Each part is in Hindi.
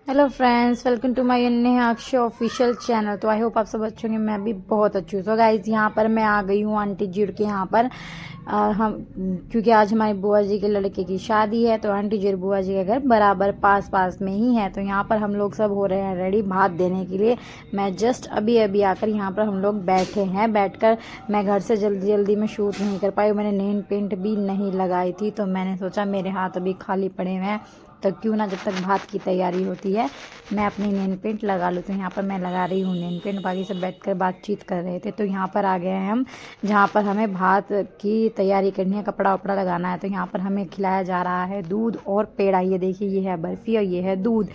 Hello friends, welcome to my Neha Akshay official channel. तो आई होप आप सब अच्छे होंगे। मैं भी बहुत अच्छी हूँ। तो गाइज यहाँ पर मैं आ गई हूँ आंटी जी के यहाँ पर। हम क्योंकि आज हमारी बुआ जी के लड़के की शादी है, तो आंटी जी और बुआ जी के घर बराबर पास पास में ही है। तो यहाँ पर हम लोग सब हो रहे हैं रेडी भात देने के लिए। मैं जस्ट अभी अभी आकर यहाँ पर हम लोग बैठे हैं। बैठकर मैं घर से जल्दी जल्दी में शूट नहीं कर पाई। मैंने नेल पेंट भी नहीं लगाई थी, तो मैंने सोचा मेरे हाथ अभी खाली पड़े हुए हैं, तो क्यों ना जब तक भात की तैयारी होती है मैं अपनी नेल पेंट लगा लूँ। तो यहाँ पर मैं लगा रही हूँ नेल पेंट। बाकी सब बैठकर बातचीत कर रहे थे। तो यहाँ पर आ गए हैं हम, जहाँ पर हमें भात की तैयारी करनी है, कपड़ा वपड़ा लगाना है। तो यहाँ पर हमें खिलाया जा रहा है दूध और पेड़ा। ये देखिए, ये है बर्फ़ी और ये है दूध।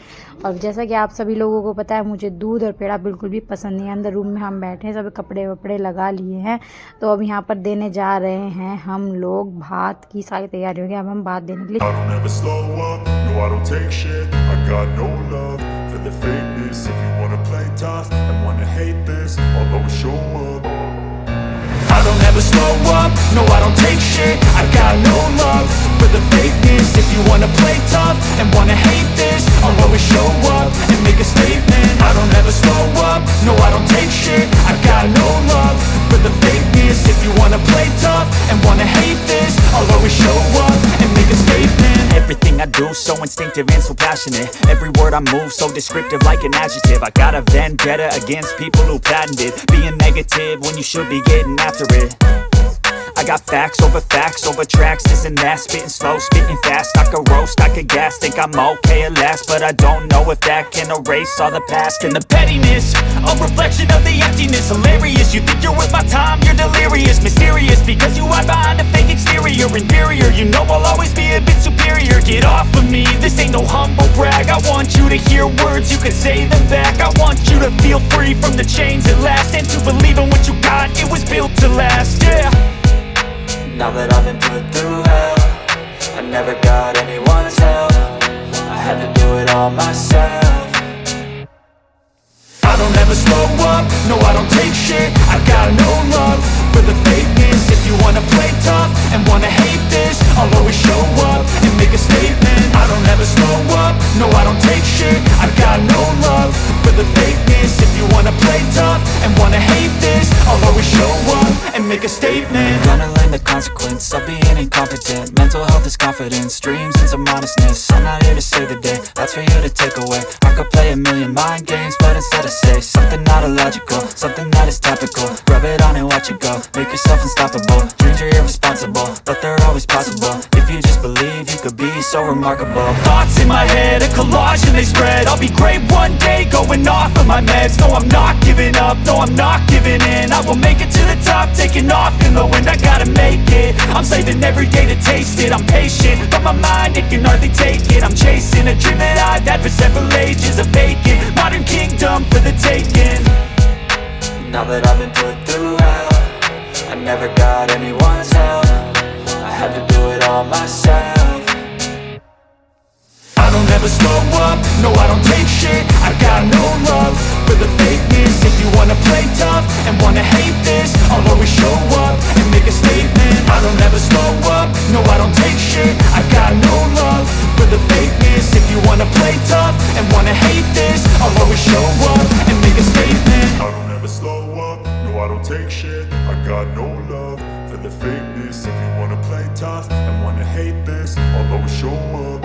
और जैसा कि आप सभी लोगों को पता है, मुझे दूध और पेड़ा बिल्कुल भी पसंद नहीं है। अंदर रूम में हम बैठे हैं, सब कपड़े वपड़े लगा लिए हैं। तो अब यहाँ पर देने जा रहे हैं हम लोग भात की सारी तैयारी हो गई। अब हम भात देने के लिए I don't take shit, I got no love for the fakeness. If you wanna play tough and wanna hate this, I'll always show up. I don't ever slow up, no I don't take shit. I got no love for the fakeness. If you wanna play tough and wanna hate this, I'll always show up and make a statement. I don't ever slow up, no I don't take shit. I got no love for the fakeness. If you wanna play tough and wanna hate this, I'll always show up and make a statement. Everything I do so instinctive and so passionate. Every word I move so descriptive like an adjective. I got a vendetta against people who patented being negative when you should be getting after it. I got facts over tracks, this and that. Spitting slow, spitting fast. I could roast, I could gas. Think I'm okay at last, but I don't know if that can erase all the past. And the pettiness, a reflection of the emptiness. Hilarious, you think you're worth my time, you're delirious. Mysterious, because you hide behind a fake exterior. Inferior, you know I'll always be a bit superior. Get off of me, this ain't no humble brag. I want you to hear words, you can say them back. I want you to feel free from the chains at last, and to believe in what you got, it was built to last, yeah. Now that I've been put through hell, I never got anyone's help. I had to do it all myself. I don't ever slow up, no I don't take shit. I got no love for the fakeness. If you wanna play tough and wanna hate this, I'll always show up and make a statement. I don't ever slow up, no I don't take shit. I got no love for the fakeness. If you wanna play tough and wanna hate this, I'll always show up and make a statement. Gonna learn the consequence of being incompetent. Mental health is confidence, dreams and some honestness. I'm not here to save the day, that's for you to take away. I could play a million mind games, but instead I say something not illogical, something that is topical. Rub it on and watch it go, make yourself unstoppable. Dreams are irresponsible, but they're always possible. If you just believe, you could be so remarkable. Thoughts in my head, a collage and they spread. I'll be great one day, going off of my meds. No, I'm not giving up, no, I'm not giving in. I will make it to the top, taking off in the wind. I gotta make it, I'm saving every day to taste it. I'm patient, but my mind, it can hardly take it. I'm chasing a dream that I've had for several ages. A vacant, modern kingdom for the taking. Now that I've been put through hell, I never got anyone's help. I had to do it all myself. I don't ever slow up, no I don't take shit. I got no love for the fakeness. If you wanna play tough and wanna hate this, I'll always show up and make a statement. I don't ever slow up, no I don't take shit. I got no love for the fakeness. If you wanna play tough and wanna hate this, I'll always show up and make a statement. I don't ever slow up, no I don't take shit. I got no love for the fakeness. If you wanna play tough and wanna hate this, I'll always show up.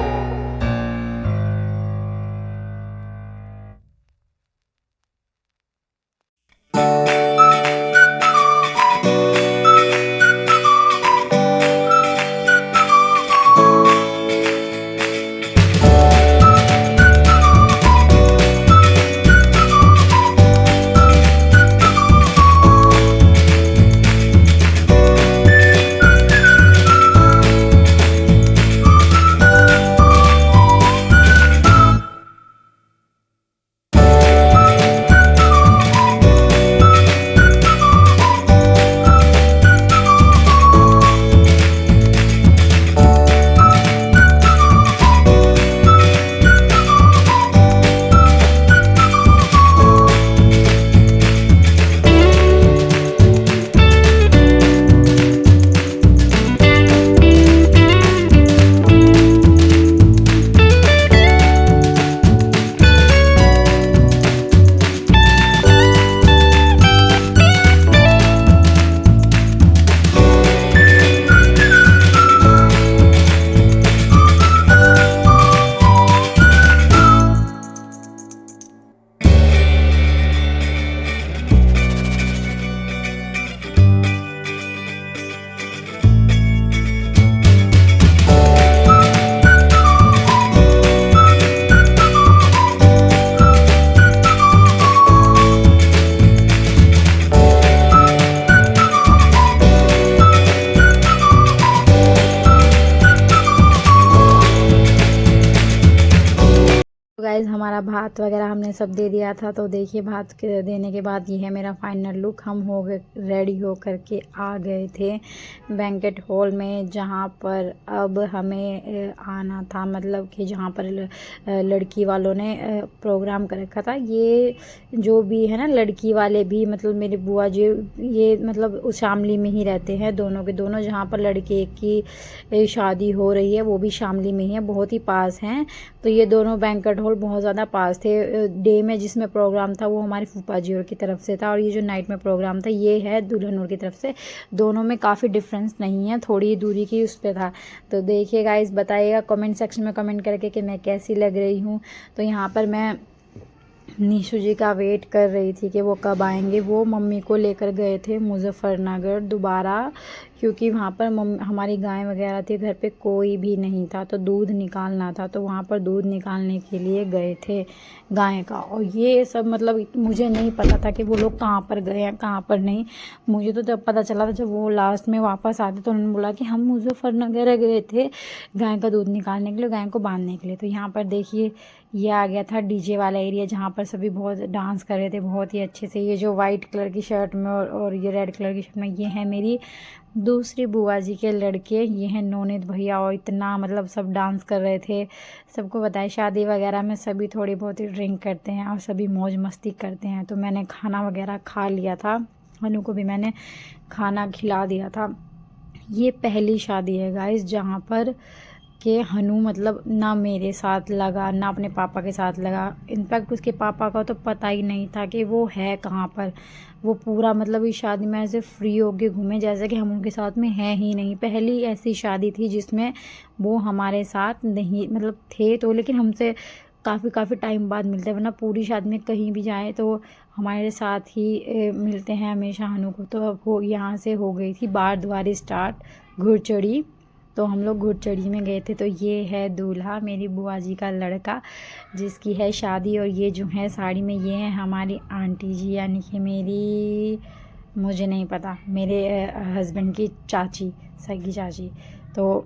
हमारा भात वगैरह हमने सब दे दिया था। तो देखिए भात देने के बाद ये है मेरा फाइनल लुक। हम हो गए रेडी हो करके आ गए थे बैंकेट हॉल में, जहाँ पर अब हमें आना था, मतलब कि जहाँ पर लड़की वालों ने प्रोग्राम कर रखा था। ये जो भी है ना लड़की वाले भी, मतलब मेरी बुआ जी ये मतलब उस शामली में ही रहते हैं, दोनों के दोनों। जहाँ पर लड़के की शादी हो रही है वो भी शामली में ही है, बहुत ही पास हैं। तो ये दोनों बैंकेट हॉल बहुत ज़्यादा पास थे। डे में जिसमें प्रोग्राम था वो हमारी फूफा जी और की तरफ से था, और ये जो नाइट में प्रोग्राम था ये है दुल्हन और की तरफ से। दोनों में काफ़ी डिफरेंस नहीं है, थोड़ी दूरी की उस पर था। तो देखिए गाइस, बताइएगा कमेंट सेक्शन में कमेंट करके कि मैं कैसी लग रही हूँ। तो यहाँ पर मैं निशु जी का वेट कर रही थी कि वो कब आएंगे। वो मम्मी को लेकर गए थे मुजफ्फरनगर दोबारा, क्योंकि वहाँ पर हमारी गाय वगैरह थी, घर पे कोई भी नहीं था, तो दूध निकालना था। तो वहाँ पर दूध निकालने के लिए गए थे गाय का। और ये सब मतलब मुझे नहीं पता था कि वो लोग कहाँ पर गए हैं कहाँ पर नहीं। मुझे तो तब पता चला था जब वो लास्ट में वापस आते, तो उन्होंने बोला कि हम मुजफ्फरनगर गए थे गाय का दूध निकालने के लिए, गाय को बांधने के लिए। तो यहाँ पर देखिए ये आ गया था डीजे वाला एरिया, जहाँ पर सभी बहुत डांस कर रहे थे बहुत ही अच्छे से। ये जो वाइट कलर की शर्ट में और ये रेड कलर की शर्ट में, ये है मेरी दूसरी बुआ जी के लड़के, ये हैं नोनित भैया। और इतना मतलब सब डांस कर रहे थे। सबको बताया शादी वगैरह में सभी थोड़ी बहुत ही ड्रिंक करते हैं और सभी मौज मस्ती करते हैं। तो मैंने खाना वगैरह खा लिया था, हनु को भी मैंने खाना खिला दिया था। ये पहली शादी है गाइस जहाँ पर कि हनु मतलब ना मेरे साथ लगा ना अपने पापा के साथ लगा। इनफैक्ट उसके पापा का तो पता ही नहीं था कि वो है कहाँ पर। वो पूरा मतलब इस शादी में ऐसे फ्री होके घूमे जैसे कि हम उनके साथ में हैं ही नहीं। पहली ऐसी शादी थी जिसमें वो हमारे साथ नहीं मतलब थे तो, लेकिन हमसे काफ़ी टाइम बाद मिलते हैं, वरना पूरी शादी में कहीं भी जाए तो हमारे साथ ही मिलते हैं हमेशा हनु को। तो अब हो यहाँ से हो गई थी बारद्वारी स्टार्ट घुड़चढ़ी। तो हम लोग घुड़चढ़ी में गए थे। तो ये है दूल्हा, मेरी बुआ जी का लड़का जिसकी है शादी। और ये जो है साड़ी में, ये है हमारी आंटी जी, यानी कि मेरी, मुझे नहीं पता, मेरे हस्बैंड की चाची, सगी चाची। तो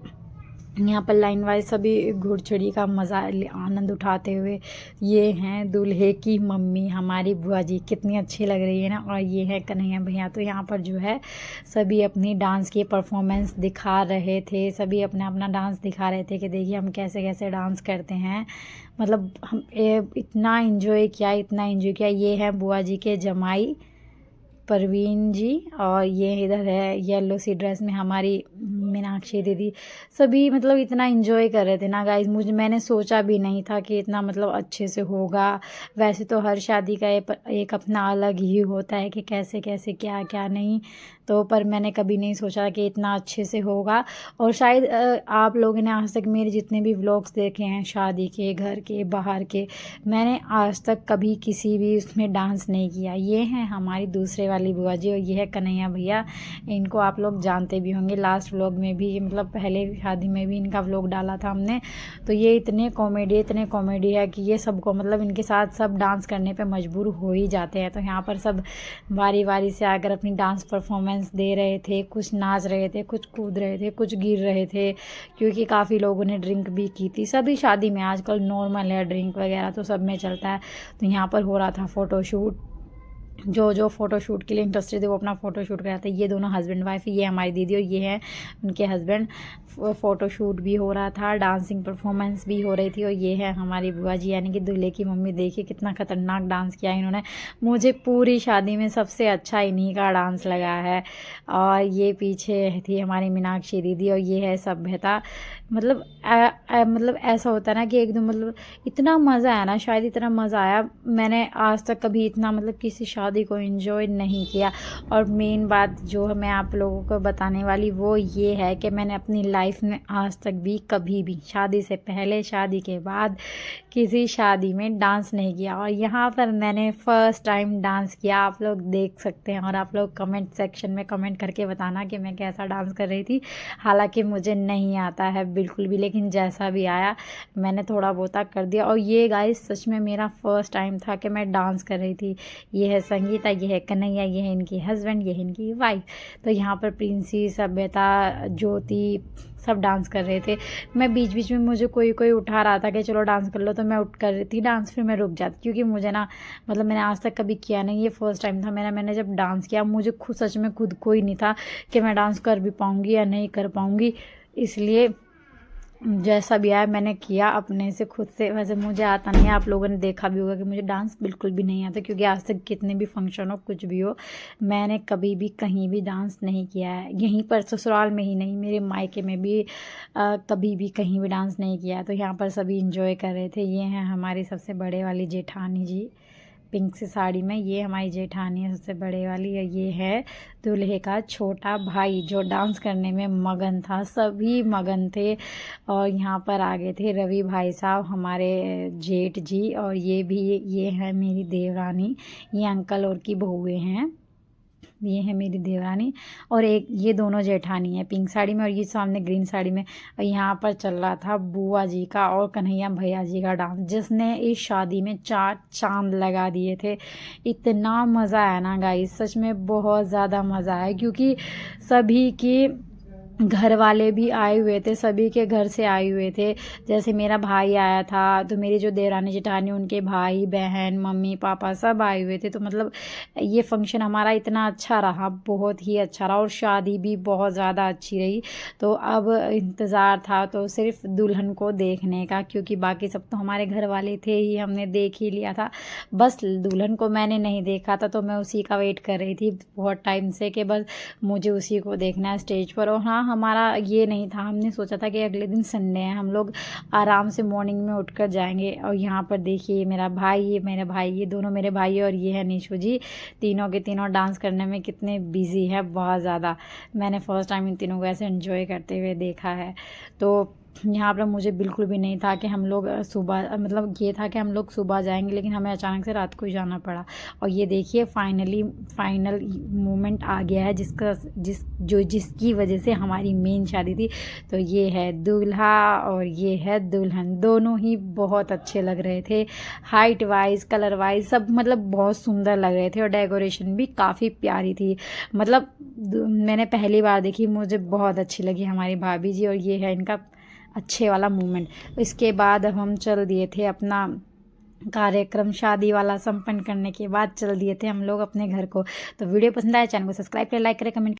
यहाँ पर लाइन वाइज सभी घुड़चढ़ी का मज़ा आनंद उठाते हुए। ये हैं दूल्हे की मम्मी हमारी बुआ जी, कितनी अच्छी लग रही है ना। और ये है कन्हैया भैया। तो यहाँ पर जो है सभी अपनी डांस की परफॉर्मेंस दिखा रहे थे, सभी अपना अपना डांस दिखा रहे थे कि देखिए हम कैसे कैसे डांस करते हैं। मतलब हम इतना एंजॉय किया। ये है बुआ जी के जमाई परवीन जी, और ये इधर है येलो सी ड्रेस में हमारी मीनाक्षी दीदी। सभी मतलब इतना एंजॉय कर रहे थे ना गाइस, मैंने सोचा भी नहीं था कि इतना मतलब अच्छे से होगा। वैसे तो हर शादी का एक अपना अलग ही होता है कि कैसे कैसे क्या क्या नहीं, तो पर मैंने कभी नहीं सोचा कि इतना अच्छे से होगा। और शायद आप लोगों ने आज तक मेरे जितने भी व्लॉग्स देखे हैं शादी के, घर के, बाहर के, मैंने आज तक कभी किसी भी उसमें डांस नहीं किया। ये हैं हमारी दूसरे वाली बुआ जी, और ये है कन्हैया भैया। इनको आप लोग जानते भी होंगे, लास्ट व्लॉग में भी, मतलब पहले शादी में भी इनका व्लॉग डाला था हमने। तो ये इतने कॉमेडी है कि ये सबको मतलब इनके साथ सब डांस करने पे मजबूर हो ही जाते हैं। तो यहाँ पर सब बारी बारी से आकर अपनी डांस परफॉर्मेंस दे रहे थे, कुछ नाच रहे थे, कुछ कूद रहे थे, कुछ गिर रहे थे, क्योंकि काफ़ी लोगों ने ड्रिंक भी की थी। सभी शादी में आजकल नॉर्मल है, ड्रिंक वगैरह तो सब में चलता है। तो यहाँ पर हो रहा था फ़ोटोशूट। जो फ़ोटोशूट के लिए इंटरेस्टेड थे वो अपना फ़ोटोशूट कर रहे थे। ये दोनों हस्बैंड वाइफ, ये हमारी दीदी और ये है उनके हस्बैंड। फ़ोटोशूट भी हो रहा था, डांसिंग परफॉर्मेंस भी हो रही थी। और ये है हमारी बुआ जी यानी कि दूल्हे की मम्मी। देखिए कितना ख़तरनाक डांस किया इन्होंने। मुझे पूरी शादी में सबसे अच्छा इन्हीं का डांस लगा है। और ये पीछे थी हमारी मीनाक्षी दीदी, और ये है सभ्यता। मतलब मतलब ऐसा होता है ना कि एकदम मतलब इतना मज़ा आया ना, शायद इतना मज़ा आया मैंने आज तक कभी इतना मतलब किसी शादी को एंजॉय नहीं किया। और मेन बात जो मैं आप लोगों को बताने वाली वो ये है कि मैंने अपनी लाइफ में आज तक भी कभी भी, शादी से पहले शादी के बाद, किसी शादी में डांस नहीं किया। और यहाँ पर मैंने फ़र्स्ट टाइम डांस किया, आप लोग देख सकते हैं। और आप लोग कमेंट सेक्शन में कमेंट करके बताना कि मैं कैसा डांस कर रही थी। हालांकि मुझे नहीं आता है बिल्कुल भी, लेकिन जैसा भी आया मैंने थोड़ा बहुत कर दिया। और ये गाइस सच में मेरा फ़र्स्ट टाइम था कि मैं डांस कर रही थी। ये है संगीता, ये है कन्हैया, ये है इनकी हस्बैंड, ये है इनकी वाइफ। तो यहाँ पर प्रिंसी, सभ्यता, ज्योति सब डांस कर रहे थे। मैं बीच बीच में मुझे कोई उठा रहा था कि चलो डांस कर लो, तो मैं उठ कर रही थी डांस, फिर मैं रुक जाती क्योंकि मुझे ना मतलब मैंने आज तक कभी किया नहीं, ये फर्स्ट टाइम था मेरा। मैंने जब डांस किया मुझे खुद सच में खुद को ही नहीं था कि मैं डांस कर भी पाऊँगी या नहीं कर पाऊँगी, इसलिए जैसा भी आया मैंने किया अपने से खुद से। वैसे मुझे आता नहीं है, आप लोगों ने देखा भी होगा कि मुझे डांस बिल्कुल भी नहीं आता, क्योंकि आज तक कितने भी फंक्शन हो कुछ भी हो मैंने कभी भी कहीं भी डांस नहीं किया है। यहीं पर ससुराल में ही नहीं, मेरे मायके में भी कभी भी कहीं भी डांस नहीं किया। तो यहाँ पर सभी इंजॉय कर रहे थे। ये हैं हमारी सबसे बड़े वाली जेठानी जी पिंक सी साड़ी में, ये हमारी जेठानी है सबसे बड़े वाली। ये है दूल्हे का छोटा भाई जो डांस करने में मगन था, सभी मगन थे। और यहाँ पर आगे थे रवि भाई साहब हमारे जेठ जी, और ये है मेरी देवरानी, ये अंकल और की बहुएं हैं, ये है मेरी देवरानी, और एक ये दोनों जेठानी है पिंक साड़ी में और ये सामने ग्रीन साड़ी में। और यहाँ पर चल रहा था बुआ जी का और कन्हैया भैया जी का डांस, जिसने इस शादी में 4 चांद लगा दिए थे। इतना मज़ा आया ना गाइस, सच में बहुत ज़्यादा मज़ा आया, क्योंकि सभी की घर वाले भी आए हुए थे, सभी के घर से आए हुए थे। जैसे मेरा भाई आया था, तो मेरी जो देवरानी जेठानी उनके भाई बहन मम्मी पापा सब आए हुए थे। तो मतलब ये फंक्शन हमारा इतना अच्छा रहा, बहुत ही अच्छा रहा, और शादी भी बहुत ज़्यादा अच्छी रही। तो अब इंतज़ार था तो सिर्फ दुल्हन को देखने का, क्योंकि बाकी सब तो हमारे घर वाले थे ही, हमने देख ही लिया था। बस दुल्हन को मैंने नहीं देखा था, तो मैं उसी का वेट कर रही थी बहुत टाइम से कि बस मुझे उसी को देखना है स्टेज पर। और हाँ, हमारा ये नहीं था, हमने सोचा था कि अगले दिन संडे है, हम लोग आराम से मॉर्निंग में उठकर जाएंगे। और यहाँ पर देखिए मेरा भाई, ये मेरे भाई, ये दोनों मेरे भाई, और ये है निशु जी, तीनों के तीनों डांस करने में कितने बिजी है, बहुत ज़्यादा। मैंने फर्स्ट टाइम इन तीनों को ऐसे एंजॉय करते हुए देखा है। तो यहाँ पर मुझे बिल्कुल भी नहीं था कि हम लोग सुबह, मतलब ये था कि हम लोग सुबह जाएंगे, लेकिन हमें अचानक से रात को ही जाना पड़ा। और ये देखिए फाइनल मोमेंट आ गया है जिसकी वजह से हमारी मेन शादी थी। तो ये है दूल्हा और ये है दुल्हन, दोनों ही बहुत अच्छे लग रहे थे, हाइट वाइज कलर वाइज सब, मतलब बहुत सुंदर लग रहे थे। और डेकोरेशन भी काफ़ी प्यारी थी, मतलब मैंने पहली बार देखी, मुझे बहुत अच्छी लगी हमारी भाभी जी। और ये है इनका अच्छे वाला मोमेंट। इसके बाद हम चल दिए थे अपना कार्यक्रम शादी वाला संपन्न करने के बाद चल दिए थे हम लोग अपने घर को। तो वीडियो पसंद आया, चैनल को सब्सक्राइब करें, लाइक करें, कमेंट